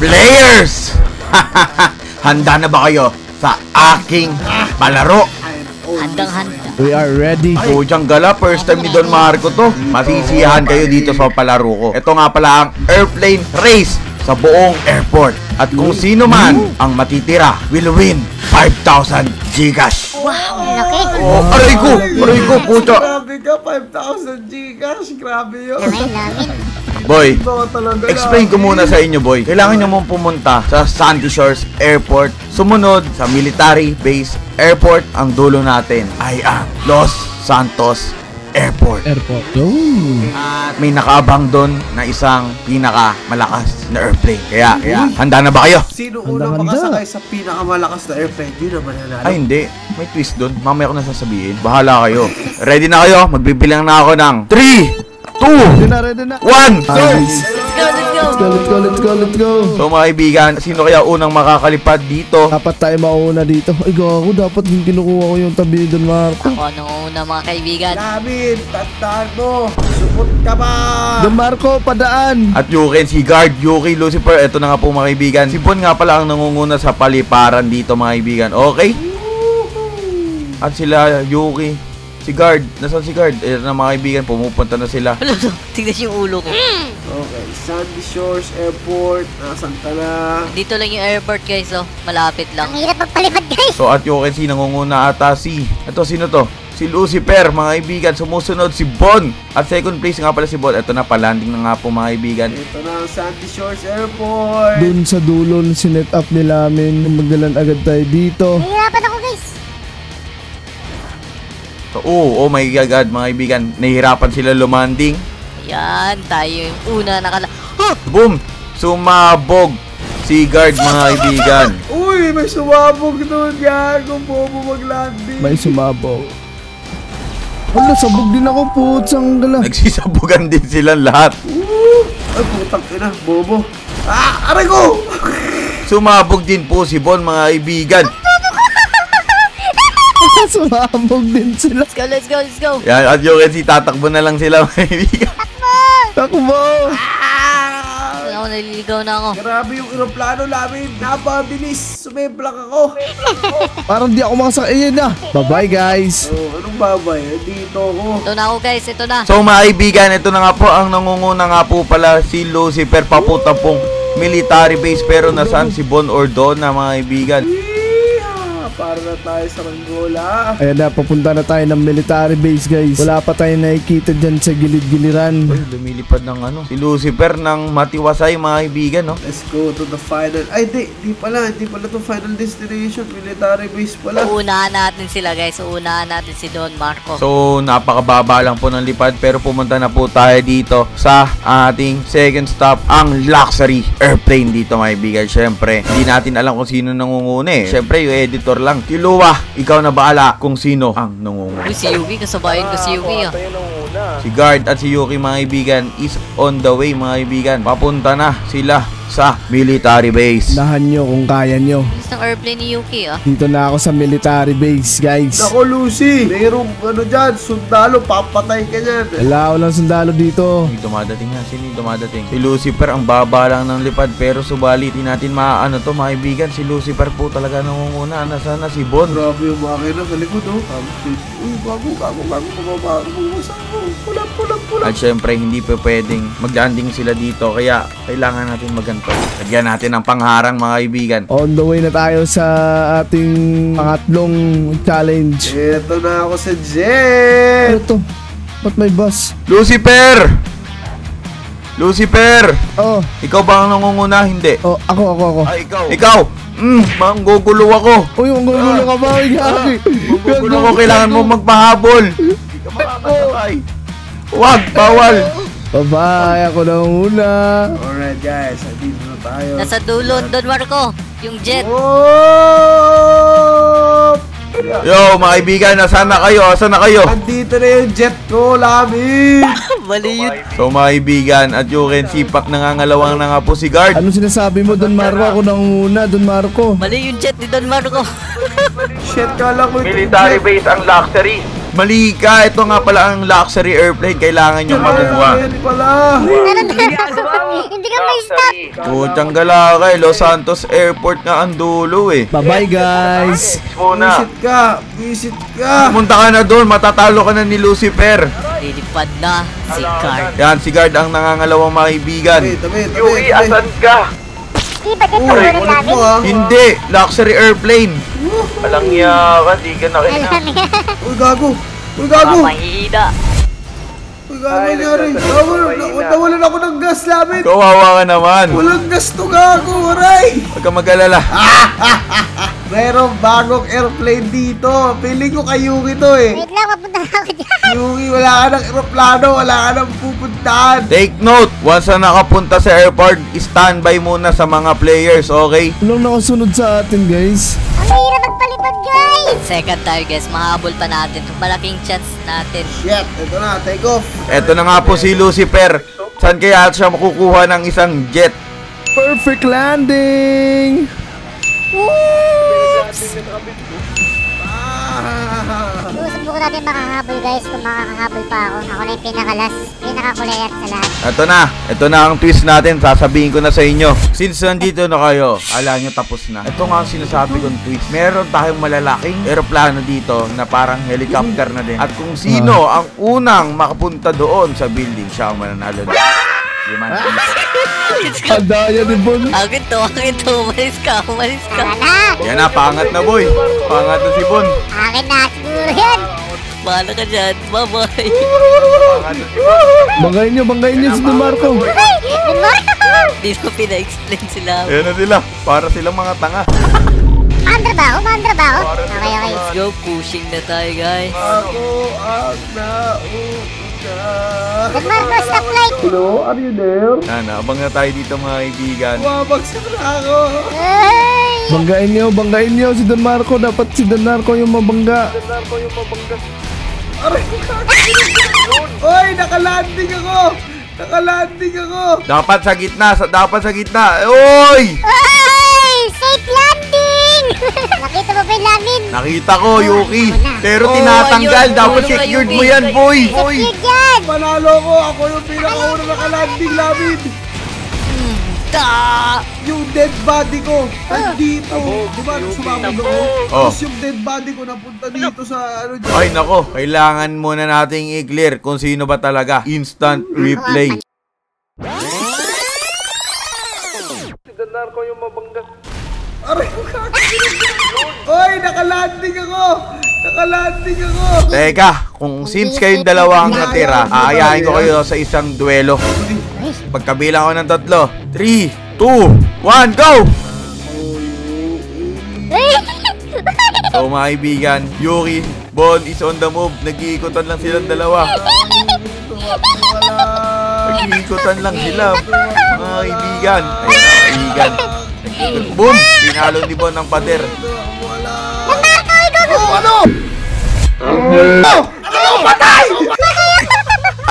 Players! Handa na ba kayo sa aking palaro? Handang-handa. We are ready. Pudyang gala, first time ni Don Marco to. Masisiyahan kayo dito sa palaro ko. Ito nga pala ang airplane race sa buong airport. At kung sino man ang matitira will win 5,000 Gcash. Wow, laki. Oh, aray ko, puto. Grabe ka, 5,000 Gcash. Grabe yun. Namin. Boy, Ito talaga explain ko muna sa inyo, boy. Kailangan nyo mong pumunta sa Sandy Shores Airport. Sumunod sa Military Base Airport. Ang dulo natin ay ang Los Santos Airport. At may nakaabang doon na isang pinakamalakas na airplane. Kaya handa na ba kayo? Sino unang makasakay sa pinakamalakas na airplane? Yun naman nanalo. Ay, hindi. May twist doon. Mamaya ko na sasabihin. Bahala kayo. Ready na kayo? Magbibilang na ako ng 3, 2, Ready na. 1, go! Let's go. So mga kaibigan, sino kaya unang makakalipad dito? Dapat tayo mauna dito. Ay, gago. Dapat yung kinukuha ko yung tabi doon, Marco. Ako nung una mga kaibigan. Lamin, tandaan mo. Supot ka ba? Don Marco, padaan. At Yuki, si Guard, Yuki, Lucifer, ito na nga po mga kaibigan. Si Bon nga pala ang nangunguna sa paliparan dito mga kaibigan. Okay? At sila, Yuki, si Guard, nasaan si Guard? Ito na mga kaibigan, pumupunta na sila. Tignan yung ulo ko. Okay, Sandy Shores Airport. Nasaan ka na? Dito lang yung airport guys, oh. Malapit lang. Ang hirap magpalipad, guys. So at Yuki, si nangunguna ata si, ito sino to? Si Lucifer, mga kaibigan. Sumusunod si Bon. At second place nga pala si Bon. Ito na, palanding na nga po mga kaibigan. Ito na ang Sandy Shores Airport. Doon sa dulo, sinet up nila amin. Magdalan agad tayo dito. Nahihirapan ako, guys. So, oh my God, mga kaibigan. Nahihirapan sila lumanding. Ayan, tayo yung una Boom! Sumabog si Guard, mga kaibigan. Uy, may sumabog doon. Gago, bobo mag-landing. May sumabog. Wala, sabog din ako, putsang gala. Nagsisabugan din silang lahat. Ay, putang ina, bobo. Ah, aray ko! Sumabog din po si Bon, mga kaibigan. Sumabog din sila. Let's go. Yan, at yung kasi tatakbo na lang sila, mga kaibigan. Takbo! Ako naliligaw na ako. Grabe yung aeroplano namin. Napabilis. Sumeblak ako. Parang di ako makasakay na. Bye-bye, guys. Oh, anong babay? Dito ako. Ito na ako guys, ito na. So, mga kaibigan, ito na nga po, ang nangunguna nga po pala si Lucifer, papunta pong military base. Pero nasaan si Bon or Don na, mga kaibigan? Para na tayo sa Rangola. Ayan na, papunta na tayo ng military base, guys. Wala pa tayo nakikita dyan sa gilid-giliran. Uy, lumilipad ng ano, si Lucifer ng matiwasay, mga kaibigan, no? Let's go to the final. Ay, di pala to final destination. Military base pala. Uunahan natin sila guys. Uunahan natin si Don Marco. So, napakababa lang po ng lipad, pero pumunta na po tayo dito sa ating second stop, ang luxury airplane dito, mga kaibigan. Syempre, hindi natin alam kung sino nangunguna eh. Syempre, yung editor lang. Kilua, ikaw na baala kung sino ang nangunguna. Uy, si Yuki. Kasabayan ko si Yuki ah. Si Guard at si Yuki, mga kaibigan, is on the way, mga kaibigan. Papunta na sila sa military base. Nahan nyo kung kaya nyo. Gusto ng airplane ni Yuki ah. Dito na ako sa military base, guys. Ako, Lucy. Mayroong ano dyan, sundalo. Papatay ka dyan. Wala, walang sundalo dito. May dumadating nga. Sino yung dumadating? Si Lucifer, ang baba lang ng lipad. Pero subalit, di natin maano to, mga kaibigan. Si Lucifer po talaga nangunguna. Nasaan na si Bon? Grabe yung makina sa likod, oh. Uy, bago. Pula. At syempre, hindi pa pwedeng mag-landing sila dito. Kaya, kailangan natin maganto. Lagyan natin ng pangharang, mga kaibigan. On the way na tayo sa ating pangatlong challenge. Ito na ako sa jet. Ano to? Ba't may bus? Lucifer! Lucifer! Oh, Ikaw ba ang nangunguna? Hindi. oh, ako. Ay, ikaw. Ikaw! Manggugulo ako. Uy, ang gulo ka ba? Manggugulo ako. Kailangan mo magpahabol. Hindi ka makakasabay. Huwag, bawal. Bye-bye, ako na una. Alright, guys. Dito na tayo. Nasa dulo, Don Marco. Yung jet. Oh! Yo, mga kaibigan, nasaan na kayo? Asan na kayo? Andito na yung jet ko, Lami. Mali yun. So, mga kaibigan, at you can see, pak nangangalawang na nga po si Guard. Anong sinasabi mo, Don Marco? Ako na una, Don Marco. Mali yung jet ni Don Marco. Shit, kala ko ito yung Military jet. base ang luxury. Mali ka, ito nga pala ang luxury airplane. Kailangan nyo makuha. Yan pala. Ano na? Hindi ka may stop. Putang galakay, Los Santos Airport nga ang dulo eh. Bye-bye guys. Muna. Visit ka. Pumunta ka na doon, matatalo ka na ni Lucifer. Lilipad na si Card. Yan, si Guard ang nangangalawang mga kaibigan. Yuki, asan ka? Di ba dyan tulungan namin? Hindi, luxury airplane. Alang niya ka, di ka nakina. Alam niya. Uy, gago. Uy, gago. Mamahida. Uy, gago nangyari. Nawalan ako ng gas namin. Kawawa ka naman. Walang gas to, gago. Aray. Huwag ka mag-alala. Merong bagong airplane dito. Feeling ko kay Yuki to eh. Wait lang, mapunta na ako dyan. Yuki, wala ka ng aeroplano. Wala ka ng pupuntahan. Take note, once na nakapunta sa airport, standby muna sa mga players, okay? Walang nakasunod sa atin guys. Ang hirap magpalipad, guys. Second tayo guys, mahabol pa natin. Malaking chance natin. Shit, ito na. Take off. Eto na nga po si Lucifer. Saan kaya siya makukuha ng isang jet? Perfect landing. Susubukan natin makahabol, guys. Kung makakahabol pa ako. Ako na yung pinakakulayat sa lahat. Ito na ang twist natin. Sasabihin ko na sa inyo. Since nandito na kayo, ala nyo tapos na. Ito nga ang sinasabi kong twist. Meron tayong malalaking eroplano dito na parang helicopter na din. At kung sino ang unang makapunta doon sa building, siya ang mananalo. Ang daya ni Bon. Akin to. Umalis ka. Tara na. Yan na, pangat na boy. Pangat na si Bon. Akin na siguro yan. Bahala ka dyan. Bye-bye. Pangat na si Bon. Banggain nyo si DeMarco. Ay, Marco. Di na pina-explain sila. Ayan na sila. Para silang mga tanga. Mandra ba ako? Okay. Let's go. Pushing na tayo guys. Ako ang nauna. Marco, stop light. Hello, are you there? Yan, abang na tayo dito mga kaibigan. Bumabagsak na ako. Ay. Banggain nyo si DeMarco. Dapat si DeMarco yung mabangga. Aray, Oy, nakalanding ako. Dapat sa gitna. Oy! Ay, safe landing. Nakita mo ba yung lamin? Nakita ko, Yuki. Pero Oh, tinatanggal. ayun. Dapat Tulong ka, secured Yuki. mo yan, boy. Secure dyan. Panalo ko. Ako yung pinakauna nakalanding namin. Yung dead body ko nandito. Diba sumabog ako? Oh. Tapos yung dead body ko napunta dito sa ano dyan. Ay, nako. Kailangan muna nating i-clear kung sino ba talaga. Instant replay. Aray, Oy, nakalanding ako. Teka, kung since kayong dalawa ang natira, aayahin ko kayo sa isang duelo. Pagkabilang ko ng 3, 2, 1, go! So mga kaibigan, Yuki, Bon is on the move. Nag-iikutan lang silang dalawa. Nag-iikutan lang sila, mga kaibigan. Ay, mga kaibigan. Boom! Pinalo ni Bon ang pader. Patay!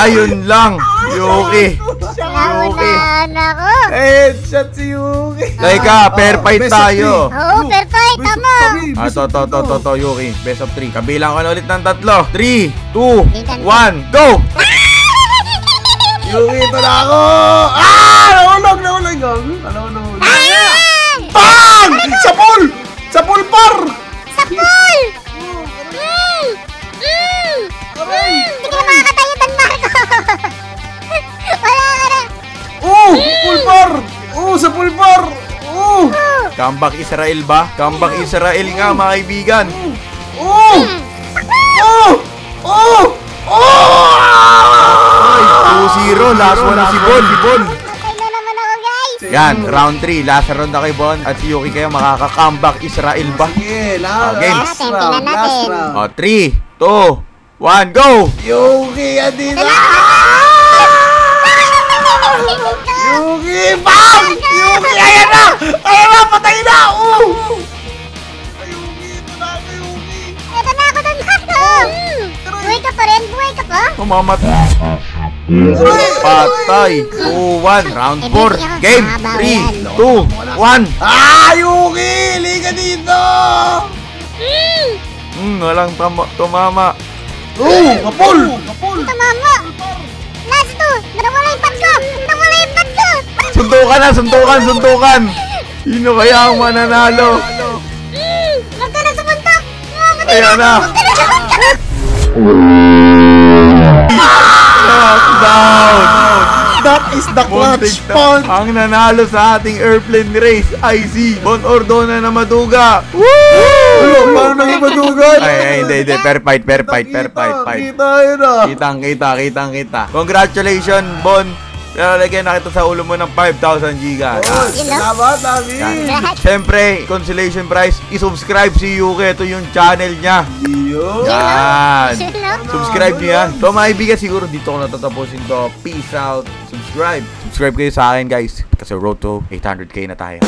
Ayun lang, Yuki. Naunahan ako. Headshot si Yuki. Teka, fair fight best of tayo. Oo, fair fight. Tama. To, Yuki. Best of 3. Kabilang ko na ulit ng 3. 3, 2, 1, go! Yuki, ito na ako. Nahulog. Nahulog. Bang! Sa pool par! Sapul! Aray! Hindi ka makakatayo, Dan Marco. Wala ka na. Pool par! Sa pool par! Comeback Israel ba? Comeback Israel nga, mga kaibigan. 2-0, last one na si Bon. Patay na naman ako, guys. Yan, round 3. Last round na kay Bon. At si Yuki kayo makaka-comeback Israel ba? Sige, game. last round. O, 3, 2, 1, go! Yuki, andito! Yuki, bang! Yuki, ayan na! Patay na! Yuki, ito na ako, Yuki! Ito na ako, Dan Marco. Buhay ka pa rin? Buhay ka pa? Tumamat. Patay. 2-1. Round 4. Game. 3, 2, 1. Yuki! Liga dito! Walang tumama. Kapul! Ito, mama. Last two. Nawala yung pad ko. Suntukan na, suntukan. Sino kaya ang mananalo? Huwag ka na sumuntok! Ayan na. Knockdown. That is the clutch Muntik na. punch! Ang nanalo sa ating airplane race ay si Bon Ordona na Maduga. Ano, paano naging madugan? Ay, hindi. Fair fight. Kita yun ah. Kitang-kita. Congratulations, Bon. Lalagyan na kita sa ulo mo ng 5,000 giga. Salamat, Ami. Siyempre, consolation prize, isubscribe si Yuki. Ito yung channel niya. Yo. Yan. Subscribe niyo yan. So mga kaibigan, siguro dito ko natatapusin to. Peace out. Subscribe kayo sa akin, guys. Kasi road to 800k na tayo.